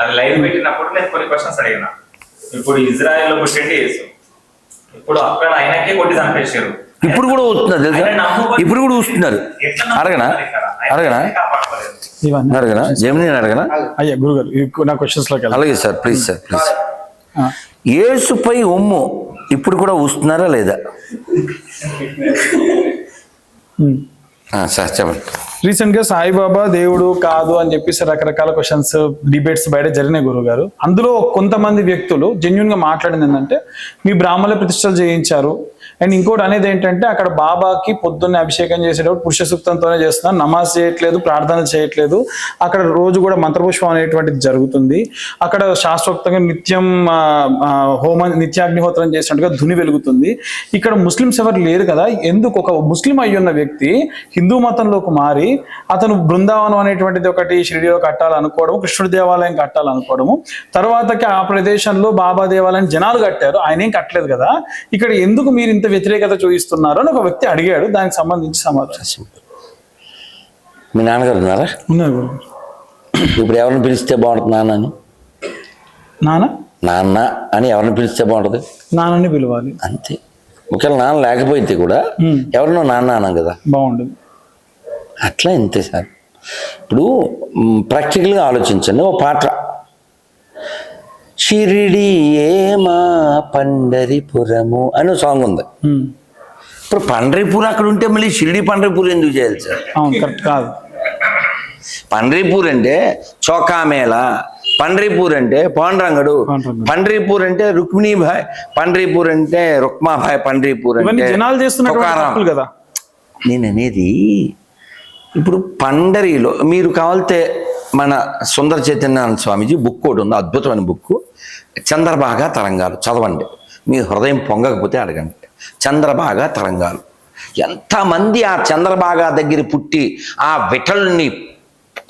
అది లైవ్ పెట్టినప్పుడు నేను కొన్ని క్వశ్చన్స్ అడిగిన. ఇప్పుడు ఇజ్రాయెల్ లో పుట్టిండి యేసు, ఇప్పుడు అక్కడ ఆయనకే కొట్టి చంపేశారు. ఇప్పుడు కూడా వస్తున్నారు తెలుసా, ఇప్పుడు కూడా వస్తున్నారు. అడగనా అడగనా జమిని అడగనా? అయ్యా గురుగారు నా క్వశ్చన్స్ లోకి అలాగే సార్, ప్లీజ్ సార్ ప్లీజ్. యేసుపై ఉమ్ము ఇప్పుడు కూడా వస్తున్నారా లేదా? సార్ చెప్పండి. రీసెంట్ గా సాయిబాబా దేవుడు కాదు అని చెప్పేసి రకరకాల క్వశ్చన్స్ డిబేట్స్ బయట జరిగినాయి గురువు గారు. అందులో కొంతమంది వ్యక్తులు జెన్యున్ గా మాట్లాడింది ఏంటంటే మీ బ్రాహ్మణుల ప్రతిష్టలు చేయించారు. అండ్ ఇంకోటి అనేది ఏంటంటే అక్కడ బాబాకి పొద్దున్నే అభిషేకం చేసేటప్పుడు పురుష సూక్తంతోనే చేస్తున్నారు, నమాజ్ చేయట్లేదు, ప్రార్థన చేయట్లేదు. అక్కడ రోజు కూడా మంత్రపుష్పం అనేటువంటిది జరుగుతుంది. అక్కడ శాస్త్రోక్తంగా నిత్యం నిత్యాగ్నిహోత్రం చేసినట్టుగా ధుని వెలుగుతుంది. ఇక్కడ ముస్లిమ్స్ ఎవరు లేరు కదా, ఎందుకు ఒక ముస్లిం అయ్యున్న వ్యక్తి హిందూ మతంలోకి మారి అతను బృందావనం అనేటువంటిది ఒకటి షిరిడీలో కట్టాలనుకోవడము, కృష్ణుడి దేవాలయం కట్టాలనుకోవడము, తర్వాతకి ఆ ప్రదేశంలో బాబా దేవాలయం జనాలు కట్టారు, ఆయన ఏం కట్టలేదు కదా, ఇక్కడ ఎందుకు మీరు ఇంత వ్యతిరేకత చూపిస్తున్నారు అని ఒక వ్యక్తి అడిగాడు. దానికి సంబంధించి సమాధానం. మీ నాన్నగారు ఉన్నారా? ఉన్నారు. ఇప్పుడు ఎవరిని పిలిస్తే బాగుంటుంది? నాన్నని నాన్న అని ఎవరిని పిలిస్తే బాగుంటుంది? నాన్నని పిలవాలి అంతే. ఒకవేళ నాన్న లేకపోతే కూడా ఎవరినో నాన్న అన్నాం కదా, బాగుండదు. అట్లా ఇంతే సార్. ఇప్పుడు ప్రాక్టికల్గా ఆలోచించండి. ఓ పాట, షిరిడి ఏమా పండరిపురము అని సాంగ్ ఉంది. ఇప్పుడు పండరిపూర్ అక్కడ ఉంటే మళ్ళీ షిరిడి పండరిపూర్ ఎందుకు చేయాలి సార్? కరెక్ట్ కాదు. పండరిపూర్ అంటే చౌకామేళ, పండరిపూర్ అంటే పాండురంగడు, పండరిపూర్ అంటే రుక్మిణీభాయ్, పండరిపూర్ అంటే రుక్మాభాయ్, పండరిపూర్ అంటే కదా. నేను అనేది ఇప్పుడు పండరిలో మీరు కావాలితే మన సుందర చైతన్యానంద స్వామీజీ బుక్ ఒకటి ఉంది, అద్భుతమైన బుక్, చంద్రభాగా తరంగాలు. చదవండి, మీ హృదయం పొంగకపోతే అడగండి. చంద్రభాగా తరంగాలు. ఎంతమంది ఆ చంద్రభాగా దగ్గర పుట్టి ఆ విఠలుని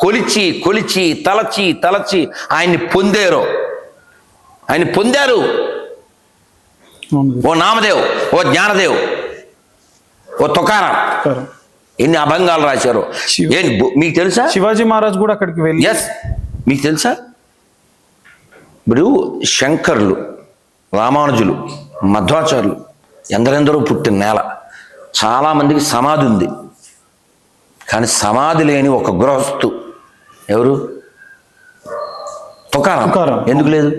కొలిచి కొలిచి తలచి తలచి ఆయన్ని పొందారు. ఓ నామదేవ్, ఓ జ్ఞానదేవ్, ఓ తుకారాం ఎన్ని అభంగాలు రాశారు. మీకు తెలుసా? శివాజీ మహారాజ్ కూడా అక్కడికి వెళ్ళి. ఎస్, మీకు తెలుసా? ఇప్పుడు శంకర్లు, రామానుజులు, మధ్వాచార్యులు ఎందరెందరో పుట్టిన నేల. చాలామందికి సమాధి ఉంది, కానీ సమాధి లేని ఒక గృహస్థు ఎవరు? తుకారాం. ఎందుకు లేదు?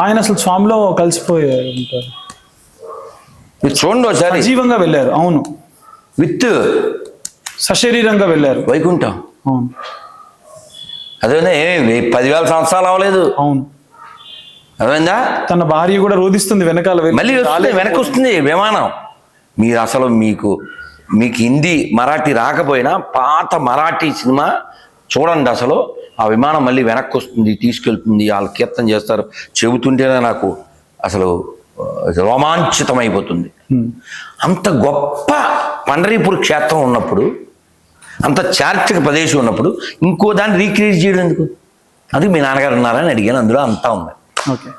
ఆయన అసలు స్వామిలో కలిసిపోయారు. మీరు చూడండి ఒకసారి. జీవంగా వెళ్ళారు. అవును, విత్ సశరీరంగా వెళ్ళారు వైకుంఠం. అవును, అదే 10,000 సంవత్సరాలు అవ్వలేదు. అవును, అదేందా? తన భార్య కూడా రోధిస్తుంది వెనకాల, మళ్ళీ వెనక్కి వస్తుంది విమానం. మీరు అసలు మీకు హిందీ మరాఠీ రాకపోయినా పాత మరాఠీ సినిమా చూడండి. అసలు ఆ విమానం మళ్ళీ వెనక్కి వస్తుంది, తీసుకెళ్తుంది, వాళ్ళు కీర్తన చేస్తారు. చెబుతుంటేనే నాకు అసలు రోమాంచితమైపోతుంది. అంత గొప్ప పండరీపూర్ క్షేత్రం ఉన్నప్పుడు, అంత చారిత్రక ప్రదేశం ఉన్నప్పుడు ఇంకో దాన్ని రీక్రియేట్ చేయడం ఎందుకు? అది మీ నాన్నగారు ఉన్నారని అడిగాను, అందులో అంతా ఉంది. ఓకే.